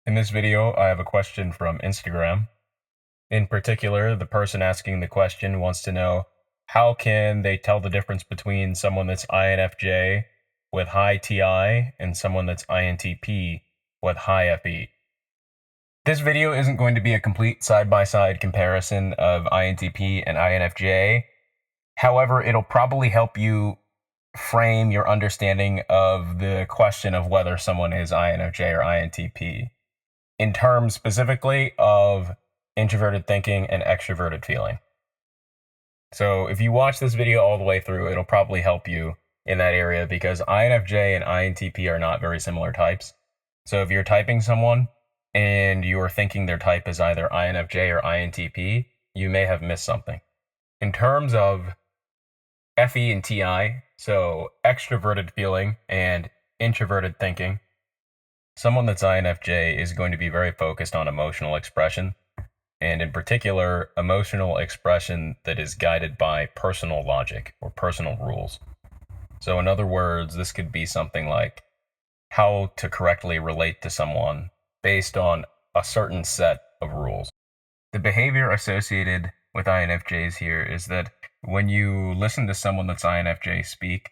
In this video, I have a question from Instagram. In particular, the person asking the question wants to know how can they tell the difference between someone that's INFJ with high TI and someone that's INTP with high FE. This video isn't going to be a complete side-by-side comparison of INTP and INFJ. However, it'll probably help you frame your understanding of the question of whether someone is INFJ or INTP in terms specifically of introverted thinking and extroverted feeling. So if you watch this video all the way through, it'll probably help you in that area because INFJ and INTP are not very similar types. So if you're typing someone and you're thinking their type is either INFJ or INTP, you may have missed something. In terms of FE and TI, so extroverted feeling and introverted thinking, someone that's INFJ is going to be very focused on emotional expression, and in particular, emotional expression that is guided by personal logic or personal rules. So in other words, this could be something like how to correctly relate to someone based on a certain set of rules. The behavior associated with INFJs here is that when you listen to someone that's INFJ speak,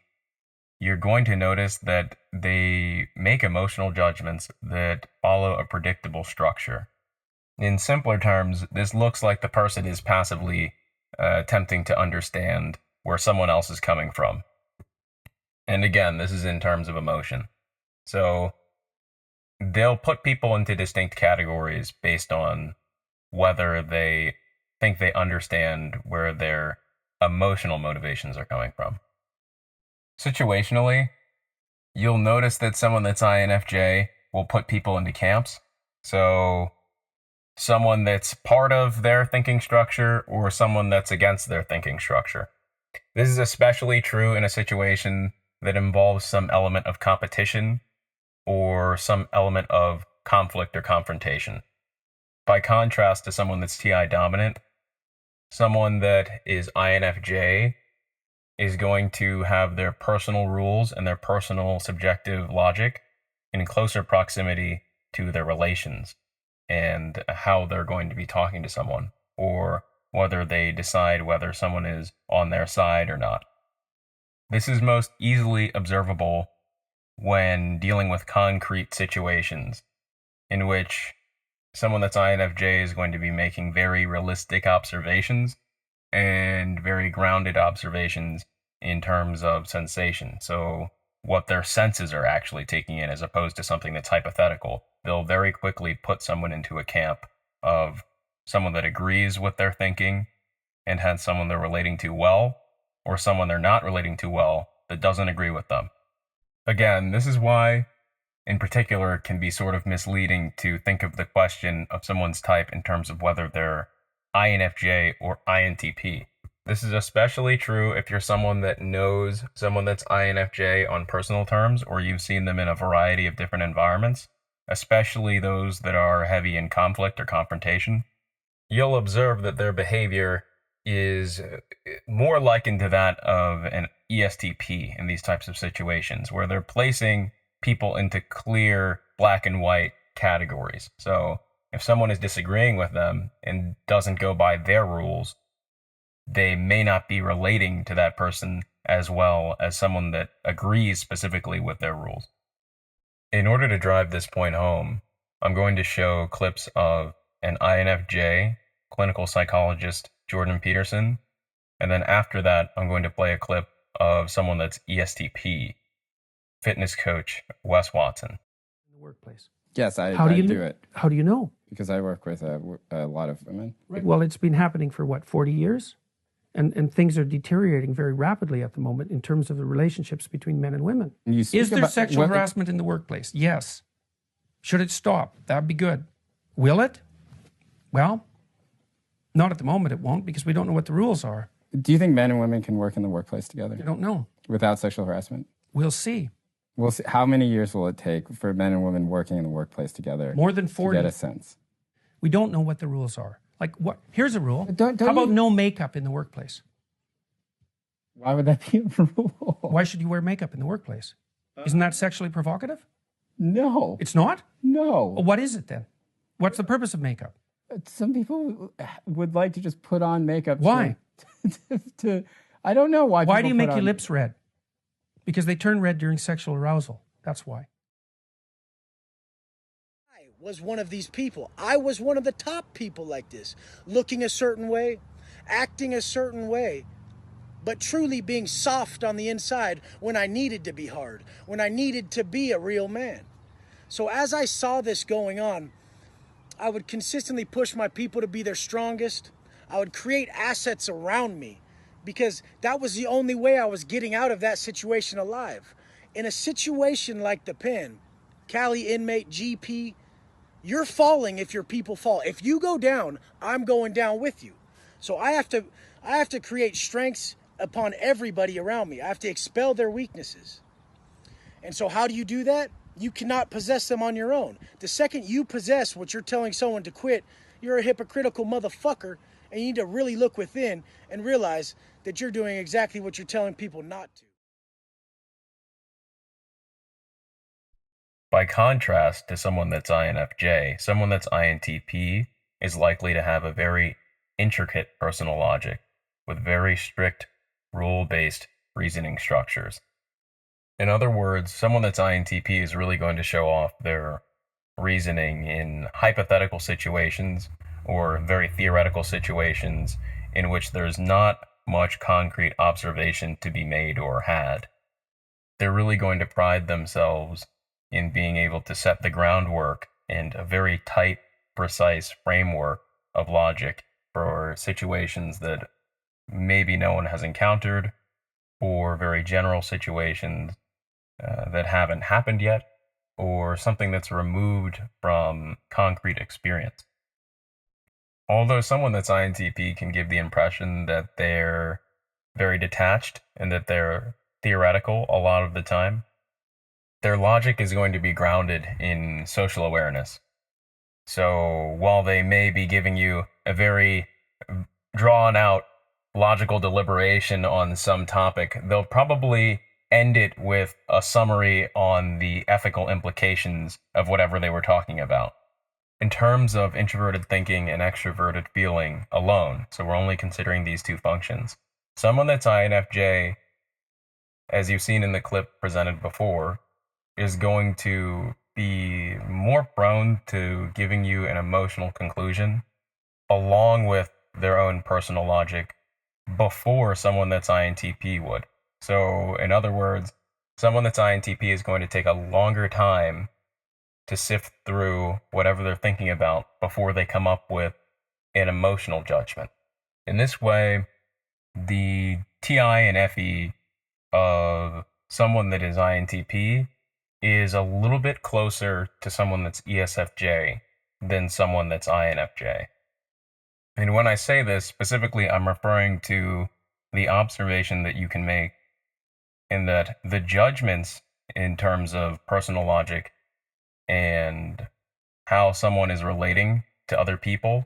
you're going to notice that they make emotional judgments that follow a predictable structure. In simpler terms, this looks like the person is passively attempting to understand where someone else is coming from. And again, this is in terms of emotion. So they'll put people into distinct categories based on whether they think they understand where their emotional motivations are coming from. Situationally, you'll notice that someone that's INFJ will put people into camps. So someone that's part of their thinking structure or someone that's against their thinking structure. This is especially true in a situation that involves some element of competition or some element of conflict or confrontation. By contrast to someone that's TI dominant, someone that is INFJ is going to have their personal rules and their personal subjective logic in closer proximity to their relations and how they're going to be talking to someone, or whether they decide whether someone is on their side or not. This is most easily observable when dealing with concrete situations in which someone that's INFJ is going to be making very realistic observations and very grounded observations in terms of sensation. So what their senses are actually taking in as opposed to something that's hypothetical. They'll very quickly put someone into a camp of someone that agrees with their thinking and has someone they're relating to well, or someone they're not relating to well that doesn't agree with them. Again, this is why in particular it can be sort of misleading to think of the question of someone's type in terms of whether they're INFJ or INTP. This is especially true if you're someone that knows someone that's INFJ on personal terms, or you've seen them in a variety of different environments, especially those that are heavy in conflict or confrontation. You'll observe that their behavior is more likened to that of an ESTP in these types of situations, where they're placing people into clear black and white categories. So if someone is disagreeing with them and doesn't go by their rules, they may not be relating to that person as well as someone that agrees specifically with their rules. In order to drive this point home, I'm going to show clips of an INFJ, clinical psychologist Jordan Peterson, and then after that, I'm going to play a clip of someone that's ESTP, fitness coach Wes Watson. In the workplace. Yes, I do it. How do you know? Because I work with a lot of women. Right. Well, it's been happening for what, 40 years? And things are deteriorating very rapidly at the moment in terms of the relationships between men and women. Is there sexual harassment in the workplace? Yes. Should it stop? That'd be good. Will it? Well, not at the moment it won't, because we don't know what the rules are. Do you think men and women can work in the workplace together? I don't know. Without sexual harassment? We'll see. We'll see. How many years will it take for men and women working in the workplace together? More than 40. To get a sense. We don't know what the rules are. Like what? Here's a rule. Don't How about no makeup in the workplace? Why would that be a rule? Why should you wear makeup in the workplace? Isn't that sexually provocative? No. It's not? No. Well, what is it then? What's the purpose of makeup? Some people would like to just put on makeup. Why? I don't know why. Why do you make your lips red? Because they turn red during sexual arousal. That's why. I was one of these people. I was one of the top people like this, looking a certain way, acting a certain way, but truly being soft on the inside when I needed to be hard, when I needed to be a real man. So as I saw this going on, I would consistently push my people to be their strongest. I would create assets around me because that was the only way I was getting out of that situation alive. In a situation like the pen, Cali inmate, GP, you're falling if your people fall. If you go down, I'm going down with you. So I have to create strengths upon everybody around me. I have to expel their weaknesses. And so how do you do that? You cannot possess them on your own. The second you possess what you're telling someone to quit, you're a hypocritical motherfucker, and you need to really look within and realize that you're doing exactly what you're telling people not to. By contrast to someone that's INFJ, someone that's INTP is likely to have a very intricate personal logic with very strict rule-based reasoning structures. In other words, someone that's INTP is really going to show off their reasoning in hypothetical situations or very theoretical situations in which there's not much concrete observation to be made or had. They're really going to pride themselves in being able to set the groundwork and a very tight, precise framework of logic for situations that maybe no one has encountered, or very general situations that haven't happened yet, or something that's removed from concrete experience. Although someone that's INTP can give the impression that they're very detached and that they're theoretical a lot of the time, their logic is going to be grounded in social awareness. So while they may be giving you a very drawn out logical deliberation on some topic, they'll probably end it with a summary on the ethical implications of whatever they were talking about. In terms of introverted thinking and extroverted feeling alone, so we're only considering these two functions, someone that's INFJ, as you've seen in the clip presented before, is going to be more prone to giving you an emotional conclusion along with their own personal logic before someone that's INTP would. So, in other words, someone that's INTP is going to take a longer time to sift through whatever they're thinking about before they come up with an emotional judgment. In this way, the TI and FE of someone that is INTP is a little bit closer to someone that's ESFJ than someone that's INFJ. And when I say this, specifically, I'm referring to the observation that you can make in that the judgments in terms of personal logic and how someone is relating to other people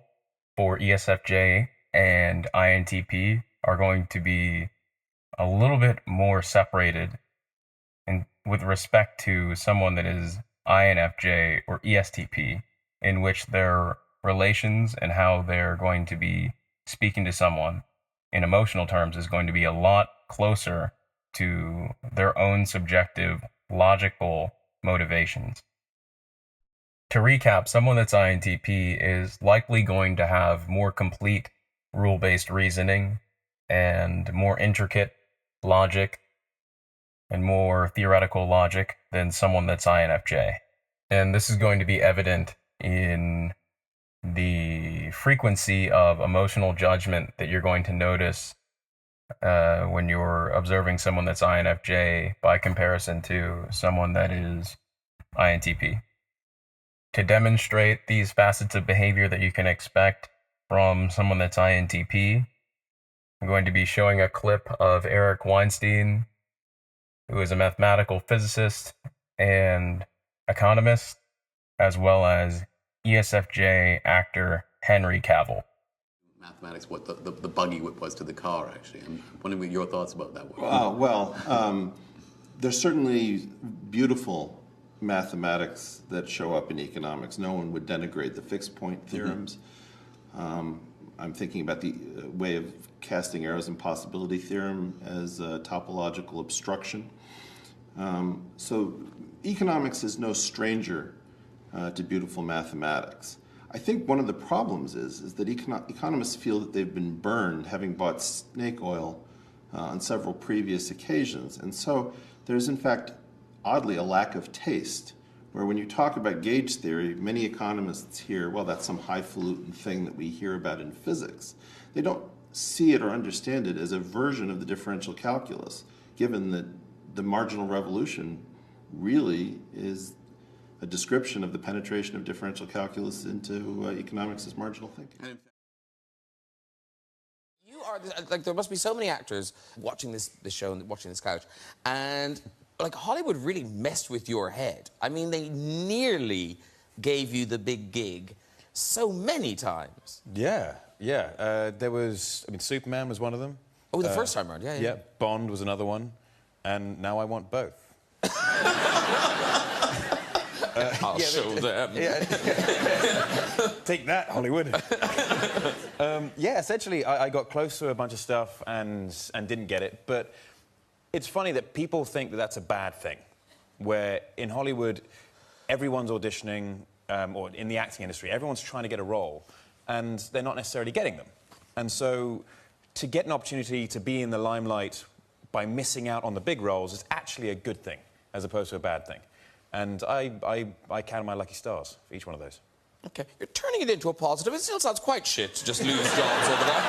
for ESFJ and INTP are going to be a little bit more separated and with respect to someone that is INFJ or ESTP, in which their relations and how they're going to be speaking to someone in emotional terms is going to be a lot closer to their own subjective, logical motivations. To recap, someone that's INTP is likely going to have more complete rule-based reasoning and more intricate logic and more theoretical logic than someone that's INFJ. And this is going to be evident in the frequency of emotional judgment that you're going to notice when you're observing someone that's INFJ by comparison to someone that is INTP. To demonstrate these facets of behavior that you can expect from someone that's INTP, I'm going to be showing a clip of Eric Weinstein, who is a mathematical physicist and economist, as well as ESFJ actor Henry Cavil. Mathematics, what the buggy whip was to the car, actually. I'm wondering what your thoughts about that were. Well, there's certainly beautiful mathematics that show up in economics. No one would denigrate the fixed point theorems. I'm thinking about the way of casting arrows and possibility theorem as a topological obstruction. So economics is no stranger to beautiful mathematics. I think one of the problems is that economists feel that they've been burned having bought snake oil on several previous occasions. And so there's in fact, oddly, a lack of taste, where when you talk about gauge theory, many economists hear, well, that's some highfalutin thing that we hear about in physics. They don't see it or understand it as a version of the differential calculus, given that the marginal revolution really is a description of the penetration of differential calculus into economics as marginal thinking. You are, like, there must be so many actors watching this show and watching this couch, and like, Hollywood really messed with your head. I mean, they nearly gave you the big gig so many times. Yeah. There was, I mean, Superman was one of them. Oh, the first time around, yeah. Yeah, Bond was another one, and now I want both. I'll show them. Take that, Hollywood. Yeah, essentially, I got close to a bunch of stuff and didn't get it, but it's funny that people think that that's a bad thing, where in Hollywood, everyone's auditioning, or in the acting industry, everyone's trying to get a role, and they're not necessarily getting them. And so to get an opportunity to be in the limelight by missing out on the big roles is actually a good thing, as opposed to a bad thing. And I count my lucky stars for each one of those. Okay, you're turning it into a positive. It still sounds quite shit to just lose jobs over that.